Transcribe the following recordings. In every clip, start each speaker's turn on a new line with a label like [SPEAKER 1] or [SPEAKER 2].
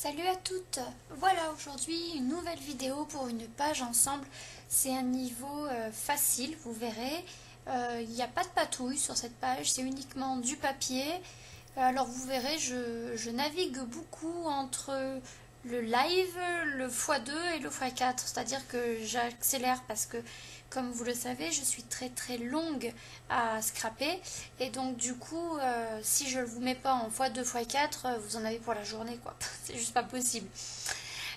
[SPEAKER 1] Salut à toutes! Voilà aujourd'hui une nouvelle vidéo pour une page ensemble. C'est un niveau facile, vous verrez. Il n'y a pas de patouille sur cette page, c'est uniquement du papier. Alors vous verrez, je navigue beaucoup entre le live, le x2 et le x4. C'est-à-dire que j'accélère parce que, comme vous le savez, je suis très très longue à scraper. Et donc du coup, si je ne vous mets pas en x2, x4, vous en avez pour la journée, quoi. C'est juste pas possible.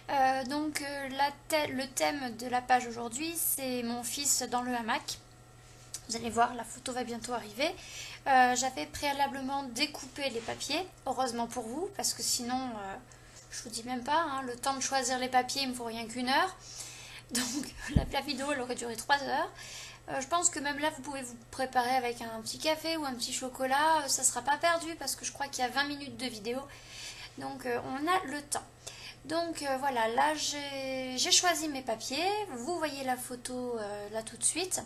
[SPEAKER 1] Le thème de la page aujourd'hui, c'est mon fils dans le hamac. Vous allez voir, la photo va bientôt arriver. J'avais préalablement découpé les papiers, heureusement pour vous, parce que sinon, je vous dis même pas, hein, le temps de choisir les papiers, il me faut rien qu'une heure. Donc la vidéo, elle aurait duré 3 heures. Je pense que même là, vous pouvez vous préparer avec un petit café ou un petit chocolat. Ça ne sera pas perdu, parce que je crois qu'il y a 20 minutes de vidéo. Donc on a le temps. Donc voilà, là j'ai choisi mes papiers. Vous voyez la photo là tout de suite.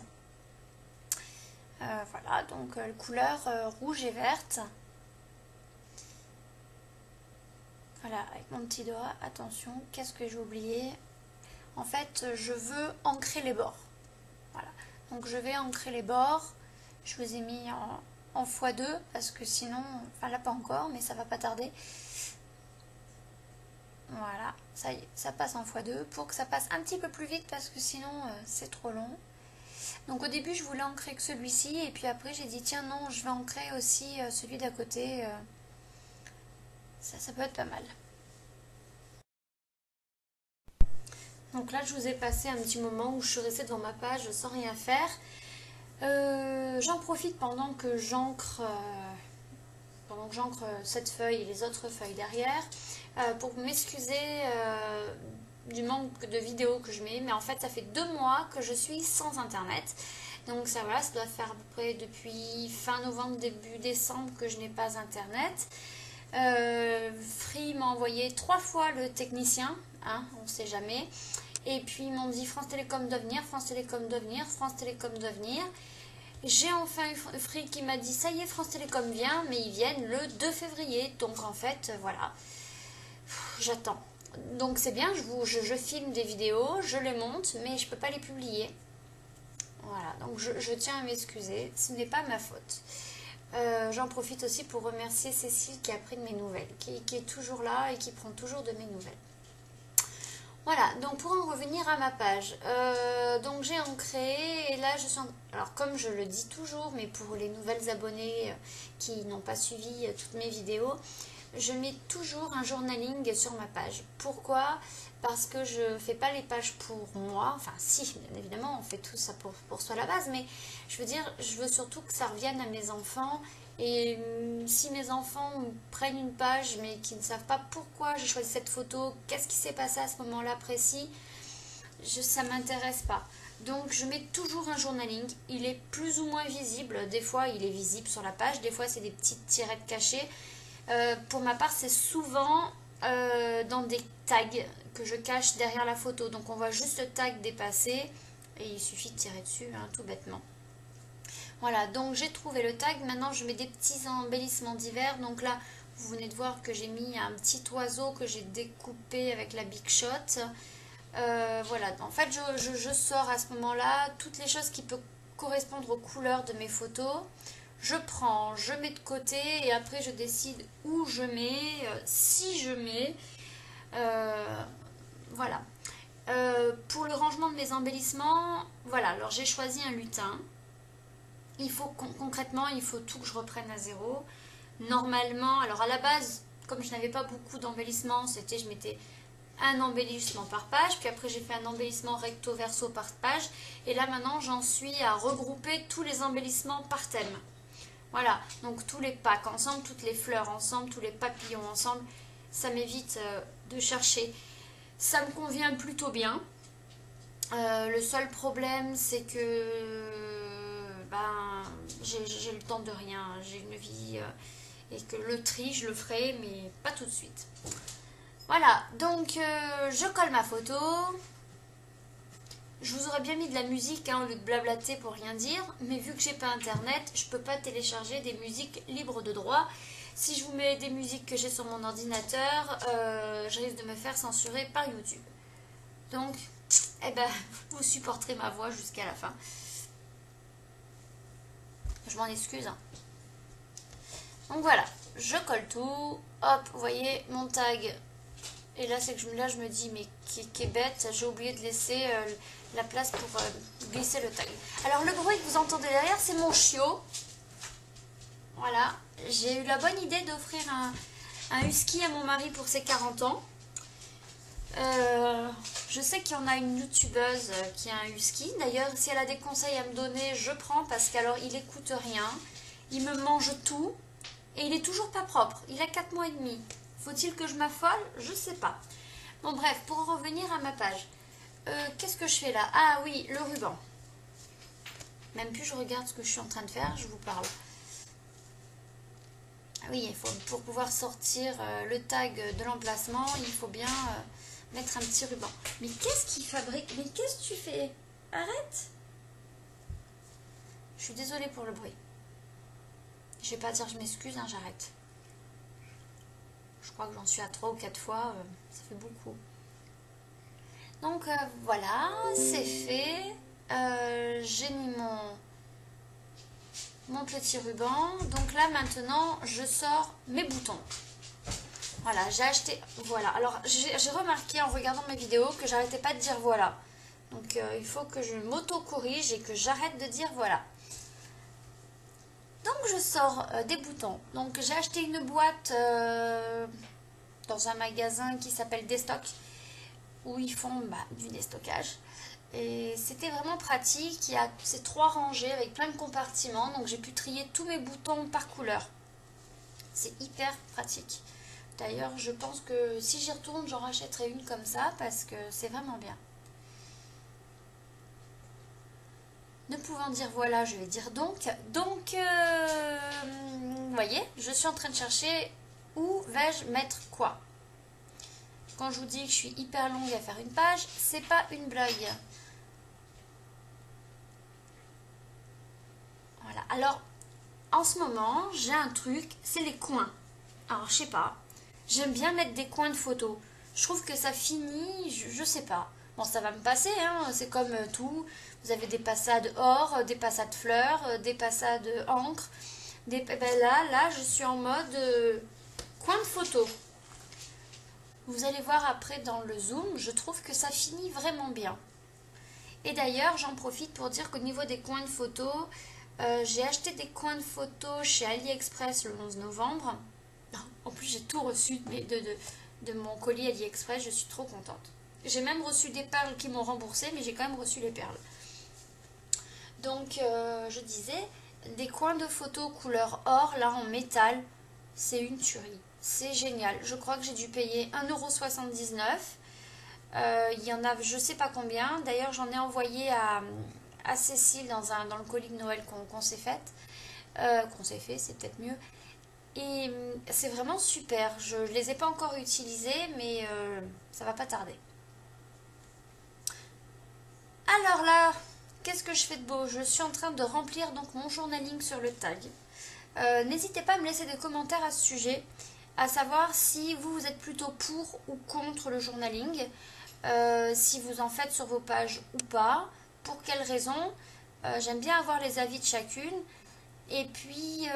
[SPEAKER 1] Voilà, donc couleur rouge et verte. Voilà, avec mon petit doigt, attention, qu'est-ce que j'ai oublié? En fait, je veux ancrer les bords. Voilà, donc je vais ancrer les bords. Je vous ai mis en x2 parce que sinon, enfin là pas encore, mais ça va pas tarder. Voilà, ça y est, ça passe en x2 pour que ça passe un petit peu plus vite parce que sinon c'est trop long. Donc au début je voulais ancrer que celui-ci et puis après j'ai dit tiens non, je vais ancrer aussi celui d'à côté. Ça peut être pas mal. Donc là je vous ai passé un petit moment où je suis restée devant ma page sans rien faire. J'en profite pendant que j'encre cette feuille et les autres feuilles derrière pour m'excuser du manque de vidéos que je mets, mais en fait ça fait 2 mois que je suis sans internet, donc ça voilà, ça doit faire à peu près depuis fin novembre début décembre que je n'ai pas internet. Free m'a envoyé 3 fois le technicien, hein, on sait jamais, et puis ils m'ont dit France Télécom doit venir, France Télécom doit venir, France Télécom doit venir. J'ai enfin eu Free qui m'a dit ça y est, France Télécom vient, mais ils viennent le 2 février, donc en fait voilà, j'attends. Donc c'est bien, je filme des vidéos, je les monte, mais je peux pas les publier. Voilà, donc je tiens à m'excuser, ce n'est pas ma faute. J'en profite aussi pour remercier Cécile qui a pris de mes nouvelles, qui est toujours là et qui prend toujours de mes nouvelles. Voilà, donc pour en revenir à ma page, donc j'ai ancré et là je suis alors comme je le dis toujours, mais pour les nouvelles abonnées qui n'ont pas suivi toutes mes vidéos, je mets toujours un journaling sur ma page. Pourquoi? Parce que je ne fais pas les pages pour moi, enfin si, bien évidemment, on fait tout ça pour soi à la base, mais je veux dire, je veux surtout que ça revienne à mes enfants. Et si mes enfants prennent une page mais qui ne savent pas pourquoi j'ai choisi cette photo, qu'est-ce qui s'est passé à ce moment-là précis, ça ne m'intéresse pas. Donc je mets toujours un journaling, il est plus ou moins visible, des fois il est visible sur la page, des fois c'est des petites tirettes cachées. Pour ma part c'est souvent dans des tags que je cache derrière la photo, donc on voit juste le tag dépasser et il suffit de tirer dessus, hein, tout bêtement. Voilà, donc j'ai trouvé le tag. Maintenant, je mets des petits embellissements divers. Donc là, vous venez de voir que j'ai mis un petit oiseau que j'ai découpé avec la Big Shot. Voilà, en fait, je sors à ce moment-là toutes les choses qui peuvent correspondre aux couleurs de mes photos. Je prends, je mets de côté et après, je décide où je mets, si je mets. Voilà. Pour le rangement de mes embellissements, voilà, alors j'ai choisi un lutin. Il faut concrètement, il faut tout que je reprenne à zéro. Normalement, alors à la base, comme je n'avais pas beaucoup d'embellissements, c'était je mettais un embellissement par page, puis après j'ai fait un embellissement recto verso par page, et là maintenant j'en suis à regrouper tous les embellissements par thème. Voilà, donc tous les packs ensemble, toutes les fleurs ensemble, tous les papillons ensemble, ça m'évite de chercher. Ça me convient plutôt bien. Le seul problème, c'est que j'ai le temps de rien, j'ai une vie et que le tri je le ferai mais pas tout de suite. Voilà, donc je colle ma photo, Je vous aurais bien mis de la musique hein, au lieu de blablater pour rien dire, mais vu que j'ai pas internet, je peux pas télécharger des musiques libres de droit. Si je vous mets des musiques que j'ai sur mon ordinateur, je risque de me faire censurer par YouTube. Donc, eh ben, vous supporterez ma voix jusqu'à la fin. Je m'en excuse. Hein. Donc voilà, je colle tout. Hop, vous voyez mon tag. Et là, c'est que là, je me dis, mais qui est bête, j'ai oublié de laisser la place pour glisser le tag. Alors, le bruit que vous entendez derrière, c'est mon chiot. Voilà, j'ai eu la bonne idée d'offrir un husky à mon mari pour ses 40 ans. Je sais qu'il y en a une youtubeuse qui a un husky. D'ailleurs, si elle a des conseils à me donner, je prends parce qu'alors il écoute rien. Il me mange tout et il est toujours pas propre. Il a 4 mois et demi. Faut-il que je m'affole? Je sais pas. Bon bref, pour en revenir à ma page. Qu'est-ce que je fais là? Ah oui, le ruban. Même plus je regarde ce que je suis en train de faire, je vous parle. Oui, il faut, pour pouvoir sortir le tag de l'emplacement, il faut bien mettre un petit ruban. Mais qu'est-ce qu'il fabrique? Mais qu'est-ce que tu fais? Arrête! Je suis désolée pour le bruit. Je vais pas dire je m'excuse, hein, j'arrête. Je crois que j'en suis à 3 ou 4 fois, ça fait beaucoup. Donc voilà, c'est fait. J'ai mis mon petit ruban. Donc là maintenant, je sors mes boutons. Voilà, j'ai acheté... Voilà, alors j'ai remarqué en regardant mes vidéos que j'arrêtais pas de dire voilà. Donc il faut que je m'auto-corrige et que j'arrête de dire voilà. Donc je sors des boutons. Donc j'ai acheté une boîte dans un magasin qui s'appelle Destock, où ils font du déstockage. Et c'était vraiment pratique. Il y a ces 3 rangées avec plein de compartiments. Donc j'ai pu trier tous mes boutons par couleur. C'est hyper pratique. D'ailleurs, je pense que si j'y retourne, j'en rachèterai une comme ça parce que c'est vraiment bien. Ne pouvant dire voilà, je vais dire donc. Donc, vous voyez, je suis en train de chercher où vais-je mettre quoi. Quand je vous dis que je suis hyper longue à faire une page, c'est pas une blague. Voilà, alors, en ce moment, j'ai un truc, c'est les coins. Alors, je sais pas, j'aime bien mettre des coins de photos. Je trouve que ça finit, je sais pas. Bon, ça va me passer, hein, c'est comme tout. Vous avez des passades or, des passades fleurs, des passades encre. Ben là, je suis en mode coin de photo. Vous allez voir après dans le zoom, je trouve que ça finit vraiment bien. Et d'ailleurs, j'en profite pour dire qu'au niveau des coins de photo, j'ai acheté des coins de photo chez AliExpress le 11 novembre. En plus, j'ai tout reçu de mon colis AliExpress, je suis trop contente. J'ai même reçu des perles qui m'ont remboursé, mais j'ai quand même reçu les perles. Donc, je disais, des coins de photo couleur or, là en métal, c'est une tuerie. C'est génial. Je crois que j'ai dû payer 1,79 €. Il y en a, je sais pas combien. D'ailleurs, j'en ai envoyé à Cécile dans le colis de Noël qu'on s'est fait. C'est peut-être mieux. Et c'est vraiment super. Je ne les ai pas encore utilisés, mais ça va pas tarder. Alors là, qu'est-ce que je fais de beau? Je suis en train de remplir donc mon journaling sur le tag. N'hésitez pas à me laisser des commentaires à ce sujet, à savoir si vous êtes plutôt pour ou contre le journaling, si vous en faites sur vos pages ou pas, pour quelles raisons. J'aime bien avoir les avis de chacune. Et puis,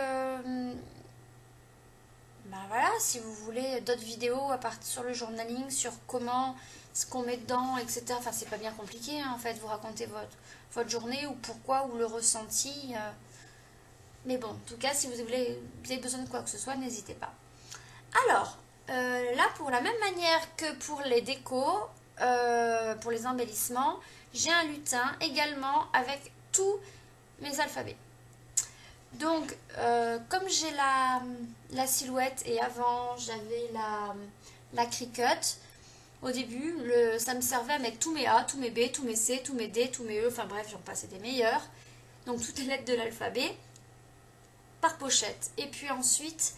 [SPEAKER 1] voilà, si vous voulez d'autres vidéos à partir sur le journaling, sur comment, ce qu'on met dedans, etc. Enfin, c'est pas bien compliqué, hein, en fait, vous racontez votre journée ou pourquoi, ou le ressenti. Mais bon, en tout cas, si vous avez besoin de quoi que ce soit, n'hésitez pas. Alors, là, pour la même manière que pour les décos, pour les embellissements, j'ai un lutin également avec tous mes alphabets. Donc, comme j'ai la silhouette et avant j'avais la Cricut, au début, ça me servait à mettre tous mes A, tous mes B, tous mes C, tous mes D, tous mes E, enfin bref, j'en passais des meilleurs. Donc, toutes les lettres de l'alphabet par pochette. Et puis ensuite,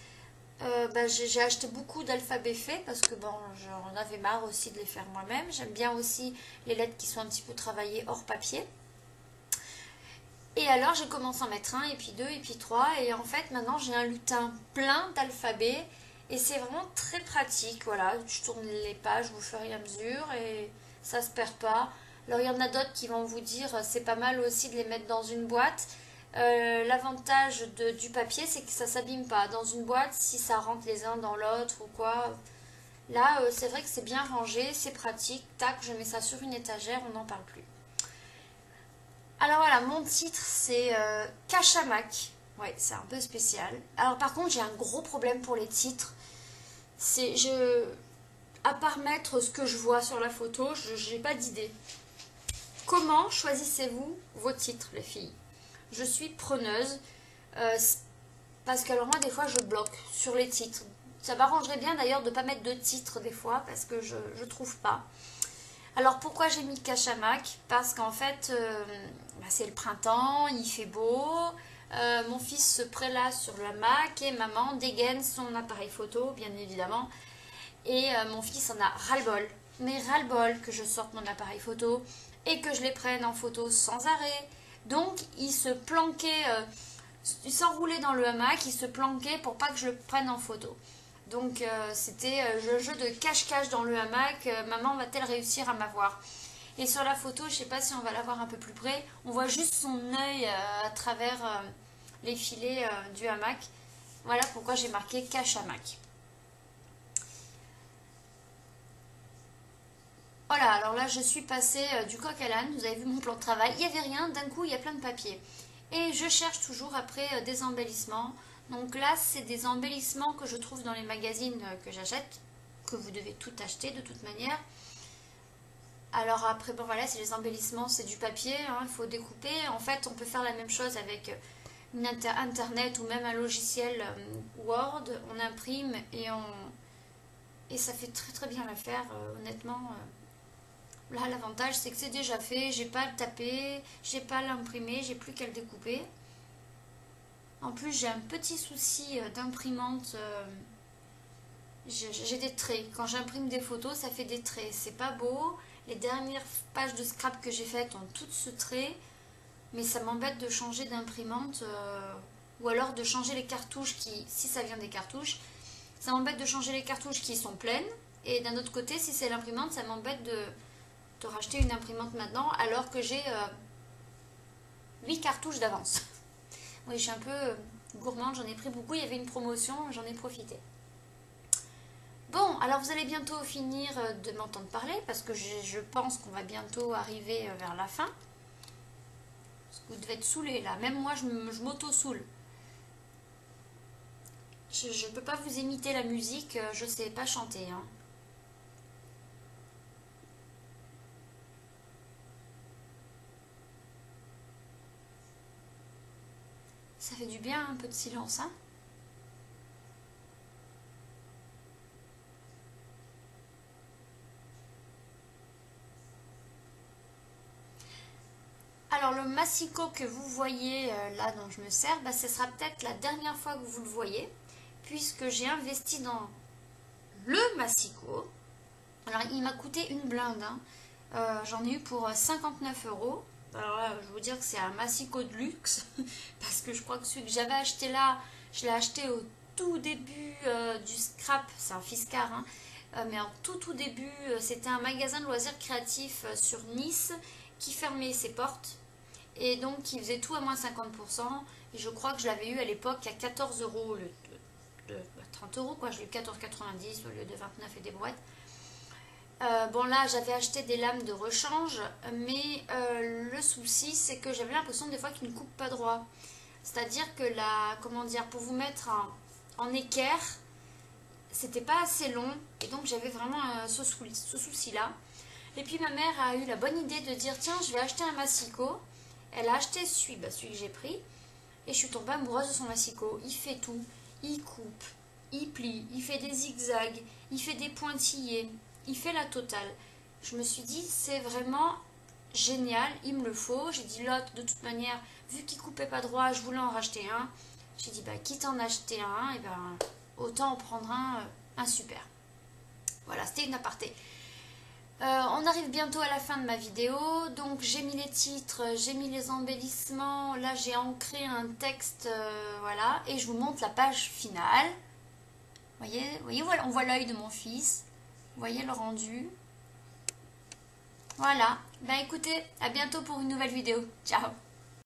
[SPEAKER 1] J'ai acheté beaucoup d'alphabets faits parce que bon, j'en avais marre aussi de les faire moi-même. J'aime bien aussi les lettres qui sont un petit peu travaillées hors papier. Et alors j'ai commencé à en mettre un, et puis deux, et puis trois. Et en fait maintenant j'ai un lutin plein d'alphabets. Et c'est vraiment très pratique. Voilà, je tourne les pages au fur et à mesure et ça se perd pas. Alors il y en a d'autres qui vont vous dire c'est pas mal aussi de les mettre dans une boîte. L'avantage du papier c'est que ça s'abîme pas. Dans une boîte, si ça rentre les uns dans l'autre ou quoi. Là c'est vrai que c'est bien rangé, c'est pratique. Tac, je mets ça sur une étagère, on n'en parle plus. Alors voilà, mon titre c'est Cachamac. Ouais, c'est un peu spécial. Alors par contre, j'ai un gros problème pour les titres. À part mettre ce que je vois sur la photo, je n'ai pas d'idée. Comment choisissez-vous vos titres, les filles? Je suis preneuse. Parce que alors moi, des fois, je bloque sur les titres. Ça m'arrangerait bien d'ailleurs de ne pas mettre de titre des fois, parce que je ne trouve pas. Alors pourquoi j'ai mis Cachamac? Parce qu'en fait, c'est le printemps, il fait beau. Mon fils se prélasse sur la Mac et maman dégaine son appareil photo, bien évidemment. Et mon fils en a ras-le-bol. Mais ras-le-bol que je sorte mon appareil photo et que je les prenne en photo sans arrêt. Donc il se planquait, il s'enroulait dans le hamac, il se planquait pour pas que je le prenne en photo. Donc c'était le jeu de cache-cache dans le hamac. Maman va-t-elle réussir à m'avoir? Et sur la photo, je sais pas si on va la voir un peu plus près, on voit juste son œil à travers les filets du hamac. Voilà pourquoi j'ai marqué cache-hamac. Voilà, alors là je suis passée du coq à l'âne, vous avez vu mon plan de travail, il n'y avait rien, d'un coup il y a plein de papier. Et je cherche toujours après des embellissements. Donc là c'est des embellissements que je trouve dans les magazines que j'achète, que vous devez tout acheter de toute manière. Alors après, bon voilà, c'est les embellissements, c'est du papier, hein, il faut découper. En fait on peut faire la même chose avec une internet ou même un logiciel Word, on imprime et ça fait très très bien l'affaire, honnêtement. Là, l'avantage, c'est que c'est déjà fait, j'ai pas à le taper, j'ai pas à l'imprimer, j'ai plus qu'à le découper. En plus, j'ai un petit souci d'imprimante. J'ai des traits. Quand j'imprime des photos, ça fait des traits. C'est pas beau. Les dernières pages de scrap que j'ai faites ont toutes ce trait. Mais ça m'embête de changer d'imprimante. Ou alors de changer les cartouches qui, si ça vient des cartouches, ça m'embête de changer les cartouches qui sont pleines. Et d'un autre côté, si c'est l'imprimante, ça m'embête de racheter une imprimante maintenant alors que j'ai 8 cartouches d'avance. Oui, je suis un peu gourmande, j'en ai pris beaucoup, il y avait une promotion, j'en ai profité. Bon, alors vous allez bientôt finir de m'entendre parler parce que je pense qu'on va bientôt arriver vers la fin. Parce que vous devez être saoulés là, même moi je m'auto-saoule. Je ne peux pas vous imiter la musique, je ne sais pas chanter. Hein. Ça fait du bien un peu de silence, hein. Alors le massicot que vous voyez là dont je me sers, ce sera peut-être la dernière fois que vous le voyez, puisque j'ai investi dans le massicot. Alors il m'a coûté une blinde, hein. J'en ai eu pour 59 euros. Alors là, je vais vous dire que c'est un massicot de luxe, parce que je crois que celui que j'avais acheté là, je l'ai acheté au tout début du scrap, c'est un Fiscar, hein. Mais en tout début, c'était un magasin de loisirs créatifs sur Nice qui fermait ses portes. Et donc qui faisait tout à moins 50%. Et je crois que je l'avais eu à l'époque à 14 euros au lieu de 30 euros, quoi. Je l'ai eu 14,90 au lieu de 29 et des brouettes. Bon là j'avais acheté des lames de rechange, mais le souci c'est que j'avais l'impression des fois qu'ils ne coupent pas droit. C'est-à-dire que comment dire, pour vous mettre en équerre, c'était pas assez long et donc j'avais vraiment ce souci-là. Et puis ma mère a eu la bonne idée de dire tiens je vais acheter un massicot. Elle a acheté celui que j'ai pris et je suis tombée amoureuse de son massicot. Il fait tout, il coupe, il plie, il fait des zigzags, il fait des pointillés. Il fait la totale. Je me suis dit, c'est vraiment génial, il me le faut. J'ai dit, l'autre, de toute manière, vu qu'il coupait pas droit, je voulais en racheter un. J'ai dit, quitte à en acheter un, et autant en prendre un super. Voilà, c'était une aparté. On arrive bientôt à la fin de ma vidéo, donc j'ai mis les titres, j'ai mis les embellissements, là j'ai ancré un texte, voilà, et je vous montre la page finale. Voyez, voilà, on voit l'œil de mon fils, vous voyez le rendu. Voilà, ben écoutez, à bientôt pour une nouvelle vidéo, ciao.